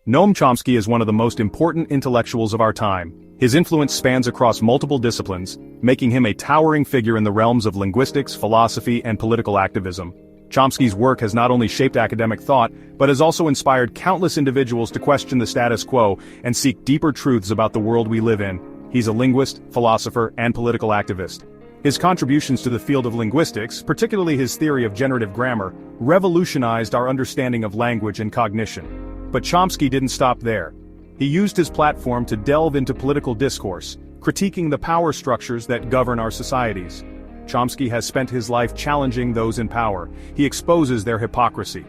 Noam Chomsky is one of the most important intellectuals of our time. His influence spans across multiple disciplines, making him a towering figure in the realms of linguistics, philosophy, and political activism. Chomsky's work has not only shaped academic thought, but has also inspired countless individuals to question the status quo and seek deeper truths about the world we live in. He's a linguist, philosopher, and political activist. His contributions to the field of linguistics, particularly his theory of generative grammar, revolutionized our understanding of language and cognition. But Chomsky didn't stop there. He used his platform to delve into political discourse, critiquing the power structures that govern our societies. Chomsky has spent his life challenging those in power. He exposes their hypocrisy.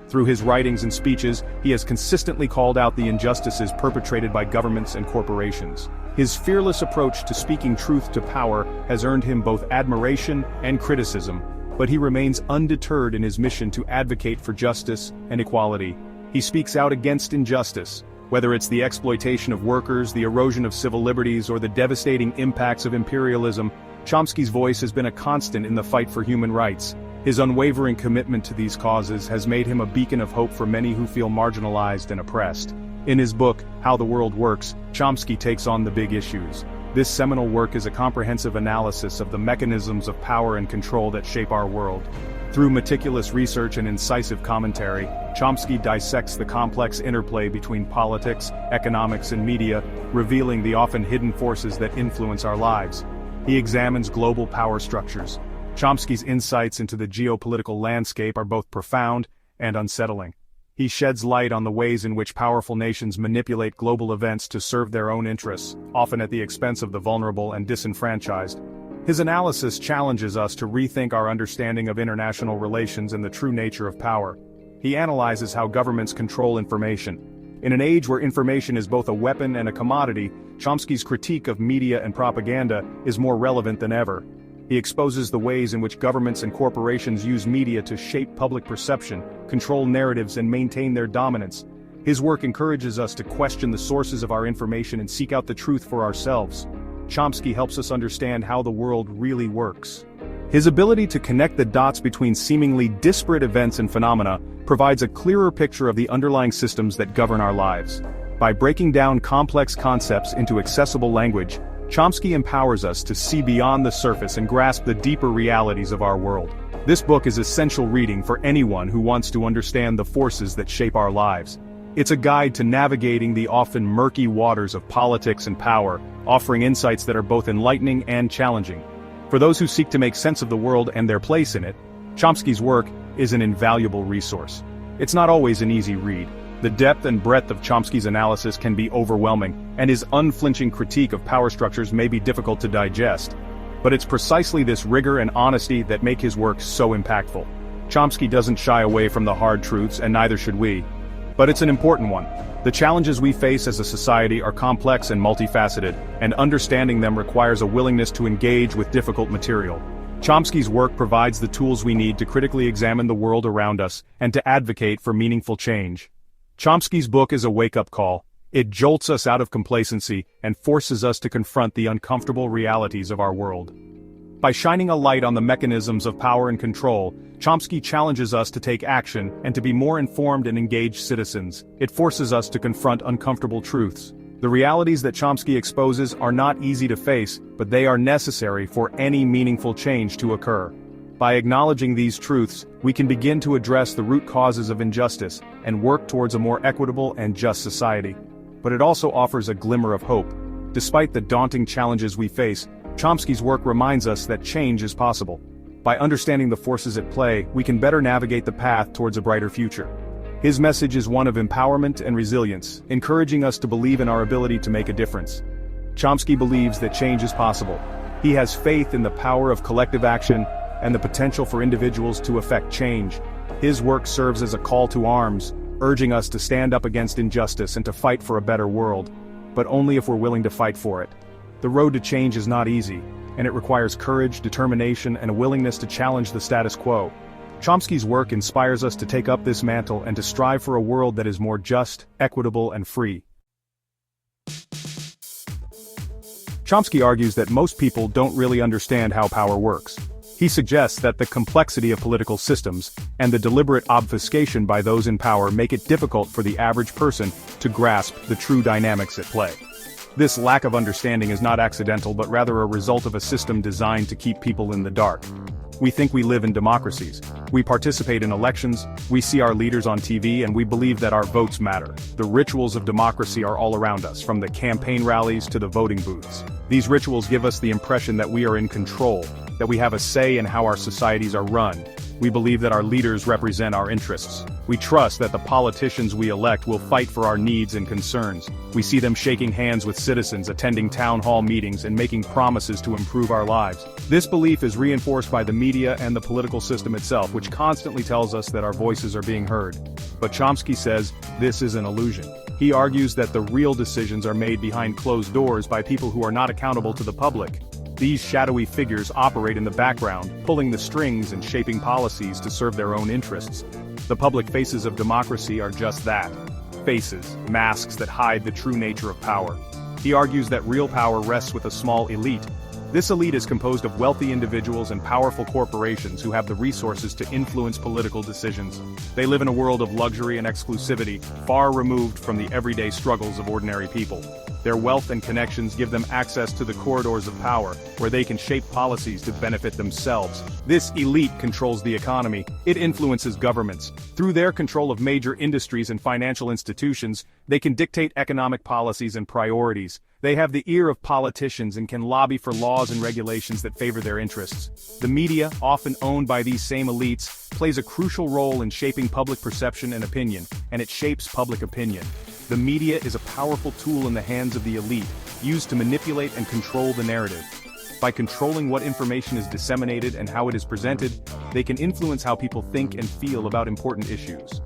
Through his writings and speeches, he has consistently called out the injustices perpetrated by governments and corporations. His fearless approach to speaking truth to power has earned him both admiration and criticism, but he remains undeterred in his mission to advocate for justice and equality. He speaks out against injustice, whether it's the exploitation of workers, the erosion of civil liberties, or the devastating impacts of imperialism. Chomsky's voice has been a constant in the fight for human rights. His unwavering commitment to these causes has made him a beacon of hope for many who feel marginalized and oppressed. In his book, How the World Works, Chomsky takes on the big issues. This seminal work is a comprehensive analysis of the mechanisms of power and control that shape our world. Through meticulous research and incisive commentary, Chomsky dissects the complex interplay between politics, economics, and media, revealing the often hidden forces that influence our lives. He examines global power structures. Chomsky's insights into the geopolitical landscape are both profound and unsettling. He sheds light on the ways in which powerful nations manipulate global events to serve their own interests, often at the expense of the vulnerable and disenfranchised. His analysis challenges us to rethink our understanding of international relations and the true nature of power. He analyzes how governments control information. In an age where information is both a weapon and a commodity, Chomsky's critique of media and propaganda is more relevant than ever. He exposes the ways in which governments and corporations use media to shape public perception, control narratives, and maintain their dominance. His work encourages us to question the sources of our information and seek out the truth for ourselves. Chomsky helps us understand how the world really works. His ability to connect the dots between seemingly disparate events and phenomena provides a clearer picture of the underlying systems that govern our lives. By breaking down complex concepts into accessible language, Chomsky empowers us to see beyond the surface and grasp the deeper realities of our world. This book is essential reading for anyone who wants to understand the forces that shape our lives. It's a guide to navigating the often murky waters of politics and power, offering insights that are both enlightening and challenging. For those who seek to make sense of the world and their place in it, Chomsky's work is an invaluable resource. It's not always an easy read. The depth and breadth of Chomsky's analysis can be overwhelming, and his unflinching critique of power structures may be difficult to digest. But it's precisely this rigor and honesty that make his work so impactful. Chomsky doesn't shy away from the hard truths, and neither should we. But it's an important one. The challenges we face as a society are complex and multifaceted, and understanding them requires a willingness to engage with difficult material. Chomsky's work provides the tools we need to critically examine the world around us and to advocate for meaningful change. Chomsky's book is a wake-up call. It jolts us out of complacency and forces us to confront the uncomfortable realities of our world. By shining a light on the mechanisms of power and control, Chomsky challenges us to take action and to be more informed and engaged citizens. It forces us to confront uncomfortable truths. The realities that Chomsky exposes are not easy to face, but they are necessary for any meaningful change to occur. By acknowledging these truths, we can begin to address the root causes of injustice and work towards a more equitable and just society. But it also offers a glimmer of hope. Despite the daunting challenges we face, Chomsky's work reminds us that change is possible. By understanding the forces at play, we can better navigate the path towards a brighter future. His message is one of empowerment and resilience, encouraging us to believe in our ability to make a difference. Chomsky believes that change is possible. He has faith in the power of collective action and the potential for individuals to effect change. His work serves as a call to arms, urging us to stand up against injustice and to fight for a better world, but only if we're willing to fight for it. The road to change is not easy, and it requires courage, determination, and a willingness to challenge the status quo. Chomsky's work inspires us to take up this mantle and to strive for a world that is more just, equitable, and free. Chomsky argues that most people don't really understand how power works. He suggests that the complexity of political systems and the deliberate obfuscation by those in power make it difficult for the average person to grasp the true dynamics at play. This lack of understanding is not accidental but rather a result of a system designed to keep people in the dark. We think we live in democracies. We participate in elections, we see our leaders on TV, and we believe that our votes matter. The rituals of democracy are all around us, from the campaign rallies to the voting booths. These rituals give us the impression that we are in control, that we have a say in how our societies are run. We believe that our leaders represent our interests. We trust that the politicians we elect will fight for our needs and concerns. We see them shaking hands with citizens, attending town hall meetings, and making promises to improve our lives. This belief is reinforced by the media and the political system itself, which constantly tells us that our voices are being heard. But Chomsky says this is an illusion. He argues that the real decisions are made behind closed doors by people who are not accountable to the public. These shadowy figures operate in the background, pulling the strings and shaping policies to serve their own interests. The public faces of democracy are just that. Faces, masks that hide the true nature of power. He argues that real power rests with a small elite. This elite is composed of wealthy individuals and powerful corporations who have the resources to influence political decisions. They live in a world of luxury and exclusivity, far removed from the everyday struggles of ordinary people. Their wealth and connections give them access to the corridors of power, where they can shape policies to benefit themselves. This elite controls the economy. It influences governments. Through their control of major industries and financial institutions, they can dictate economic policies and priorities. They have the ear of politicians and can lobby for laws and regulations that favor their interests. The media, often owned by these same elites, plays a crucial role in shaping public perception and opinion, and it shapes public opinion. The media is a powerful tool in the hands of the elite, used to manipulate and control the narrative. By controlling what information is disseminated and how it is presented, they can influence how people think and feel about important issues.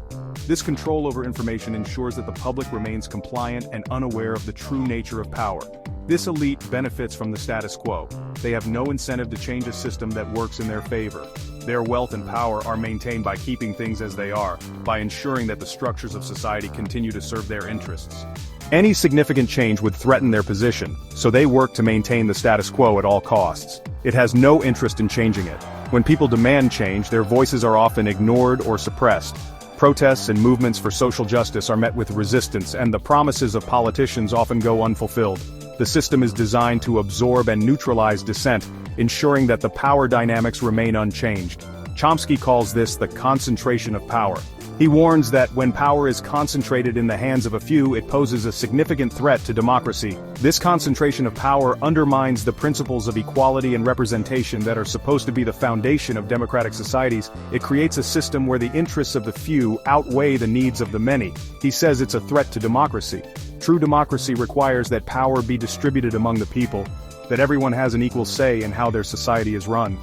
This control over information ensures that the public remains compliant and unaware of the true nature of power. This elite benefits from the status quo. They have no incentive to change a system that works in their favor. Their wealth and power are maintained by keeping things as they are, by ensuring that the structures of society continue to serve their interests. Any significant change would threaten their position, so they work to maintain the status quo at all costs. It has no interest in changing it. When people demand change, their voices are often ignored or suppressed. Protests and movements for social justice are met with resistance, and the promises of politicians often go unfulfilled. The system is designed to absorb and neutralize dissent, ensuring that the power dynamics remain unchanged. Chomsky calls this the concentration of power. He warns that when power is concentrated in the hands of a few, it poses a significant threat to democracy. This concentration of power undermines the principles of equality and representation that are supposed to be the foundation of democratic societies. It creates a system where the interests of the few outweigh the needs of the many. He says it's a threat to democracy. True democracy requires that power be distributed among the people, that everyone has an equal say in how their society is run.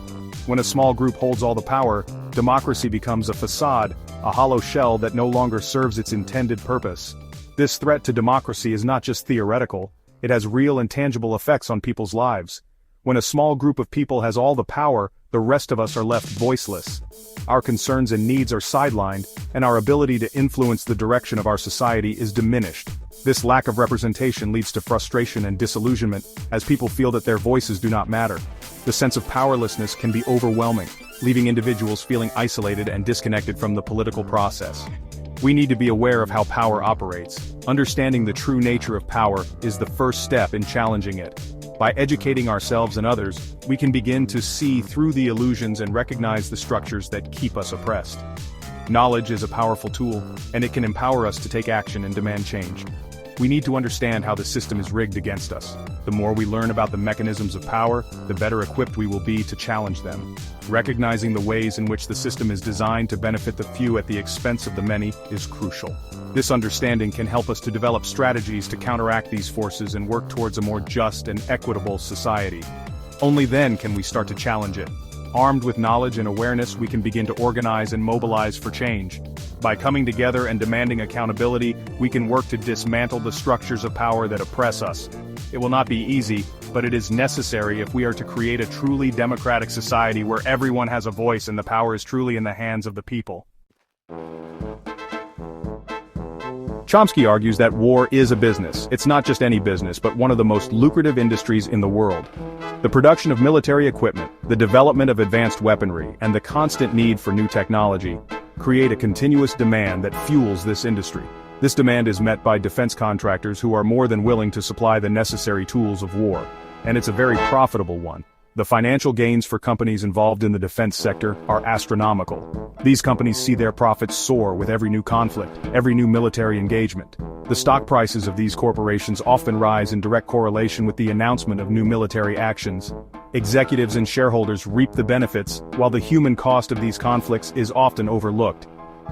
When a small group holds all the power, democracy becomes a facade, a hollow shell that no longer serves its intended purpose. This threat to democracy is not just theoretical, it has real and tangible effects on people's lives. When a small group of people has all the power, the rest of us are left voiceless. Our concerns and needs are sidelined, and our ability to influence the direction of our society is diminished. This lack of representation leads to frustration and disillusionment, as people feel that their voices do not matter. The sense of powerlessness can be overwhelming, leaving individuals feeling isolated and disconnected from the political process. We need to be aware of how power operates. Understanding the true nature of power is the first step in challenging it. By educating ourselves and others, we can begin to see through the illusions and recognize the structures that keep us oppressed. Knowledge is a powerful tool, and it can empower us to take action and demand change. We need to understand how the system is rigged against us. The more we learn about the mechanisms of power, the better equipped we will be to challenge them. Recognizing the ways in which the system is designed to benefit the few at the expense of the many is crucial. This understanding can help us to develop strategies to counteract these forces and work towards a more just and equitable society. Only then can we start to challenge it. Armed with knowledge and awareness, we can begin to organize and mobilize for change. By coming together and demanding accountability, we can work to dismantle the structures of power that oppress us. It will not be easy, but it is necessary if we are to create a truly democratic society where everyone has a voice and the power is truly in the hands of the people. Chomsky argues that war is a business. It's not just any business, but one of the most lucrative industries in the world. The production of military equipment, the development of advanced weaponry, and the constant need for new technology create a continuous demand that fuels this industry. This demand is met by defense contractors who are more than willing to supply the necessary tools of war. And it's a very profitable one. The financial gains for companies involved in the defense sector are astronomical. These companies see their profits soar with every new conflict, every new military engagement. The stock prices of these corporations often rise in direct correlation with the announcement of new military actions. Executives and shareholders reap the benefits, while the human cost of these conflicts is often overlooked.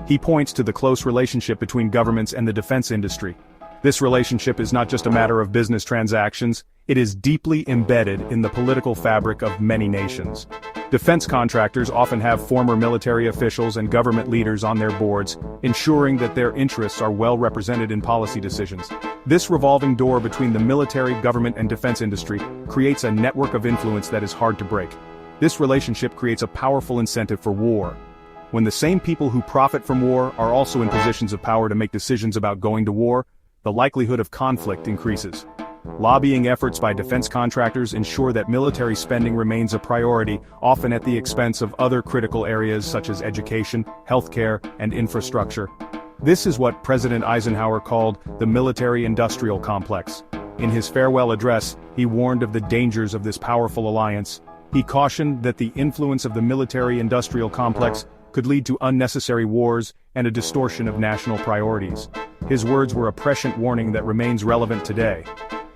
He points to the close relationship between governments and the defense industry. This relationship is not just a matter of business transactions, it is deeply embedded in the political fabric of many nations. Defense contractors often have former military officials and government leaders on their boards, ensuring that their interests are well represented in policy decisions. This revolving door between the military, government, and defense industry creates a network of influence that is hard to break. This relationship creates a powerful incentive for war. When the same people who profit from war are also in positions of power to make decisions about going to war, the likelihood of conflict increases. Lobbying efforts by defense contractors ensure that military spending remains a priority, often at the expense of other critical areas such as education, healthcare, and infrastructure. This is what President Eisenhower called the military-industrial complex. In his farewell address, he warned of the dangers of this powerful alliance. He cautioned that the influence of the military-industrial complex could lead to unnecessary wars and a distortion of national priorities. His words were a prescient warning that remains relevant today.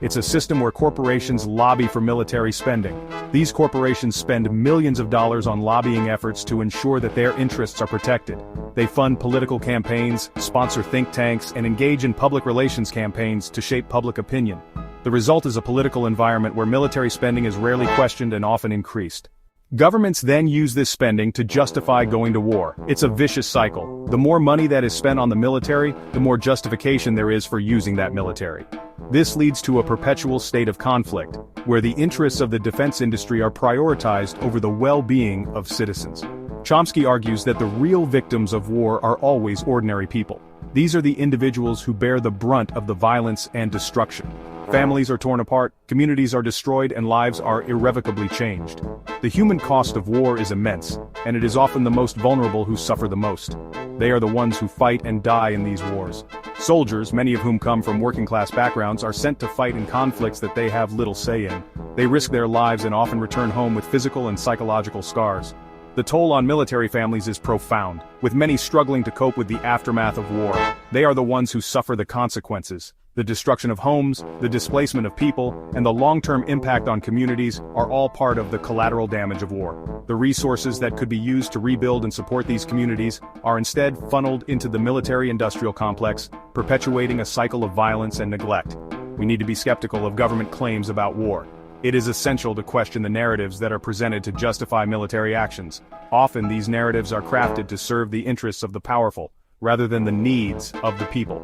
It's a system where corporations lobby for military spending. These corporations spend millions of dollars on lobbying efforts to ensure that their interests are protected. They fund political campaigns, sponsor think tanks, and engage in public relations campaigns to shape public opinion. The result is a political environment where military spending is rarely questioned and often increased. Governments then use this spending to justify going to war. It's a vicious cycle. The more money that is spent on the military, the more justification there is for using that military. This leads to a perpetual state of conflict, where the interests of the defense industry are prioritized over the well-being of citizens. Chomsky argues that the real victims of war are always ordinary people. These are the individuals who bear the brunt of the violence and destruction. Families are torn apart, communities are destroyed, and lives are irrevocably changed. The human cost of war is immense, and it is often the most vulnerable who suffer the most. They are the ones who fight and die in these wars. Soldiers, many of whom come from working-class backgrounds, are sent to fight in conflicts that they have little say in. They risk their lives and often return home with physical and psychological scars. The toll on military families is profound, with many struggling to cope with the aftermath of war. They are the ones who suffer the consequences. The destruction of homes, the displacement of people, and the long-term impact on communities are all part of the collateral damage of war. The resources that could be used to rebuild and support these communities are instead funneled into the military-industrial complex, perpetuating a cycle of violence and neglect. We need to be skeptical of government claims about war. It is essential to question the narratives that are presented to justify military actions. Often these narratives are crafted to serve the interests of the powerful, rather than the needs of the people.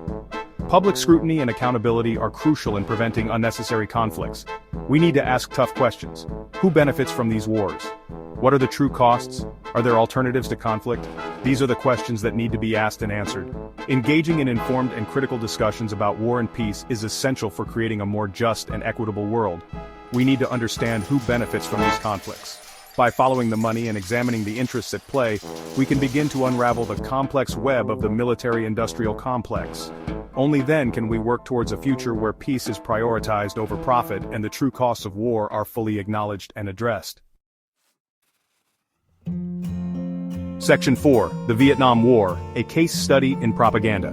Public scrutiny and accountability are crucial in preventing unnecessary conflicts. We need to ask tough questions. Who benefits from these wars? What are the true costs? Are there alternatives to conflict? These are the questions that need to be asked and answered. Engaging in informed and critical discussions about war and peace is essential for creating a more just and equitable world. We need to understand who benefits from these conflicts. By following the money and examining the interests at play, we can begin to unravel the complex web of the military-industrial complex. Only then can we work towards a future where peace is prioritized over profit and the true costs of war are fully acknowledged and addressed. Section 4, The Vietnam War, a case study in propaganda.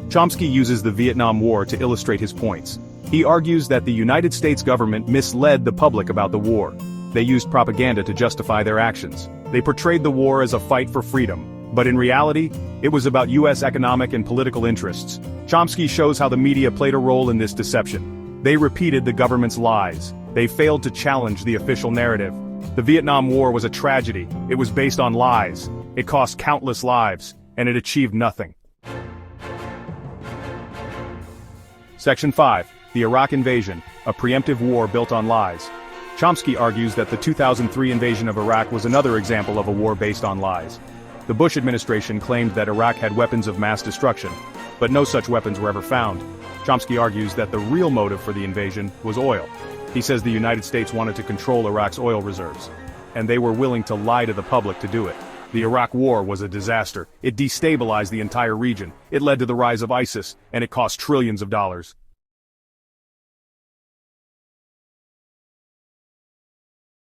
Chomsky uses the Vietnam War to illustrate his points. He argues that the United States government misled the public about the war. They used propaganda to justify their actions. They portrayed the war as a fight for freedom, but in reality, it was about U.S. economic and political interests. Chomsky shows how the media played a role in this deception. They repeated the government's lies. They failed to challenge the official narrative. The Vietnam War was a tragedy. It was based on lies. It cost countless lives, and it achieved nothing. Section 5. The Iraq Invasion, a preemptive war built on lies. Chomsky argues that the 2003 invasion of Iraq was another example of a war based on lies. The Bush administration claimed that Iraq had weapons of mass destruction, but no such weapons were ever found. Chomsky argues that the real motive for the invasion was oil. He says the United States wanted to control Iraq's oil reserves. And they were willing to lie to the public to do it. The Iraq War was a disaster. It destabilized the entire region. It led to the rise of ISIS, and it cost trillions of dollars.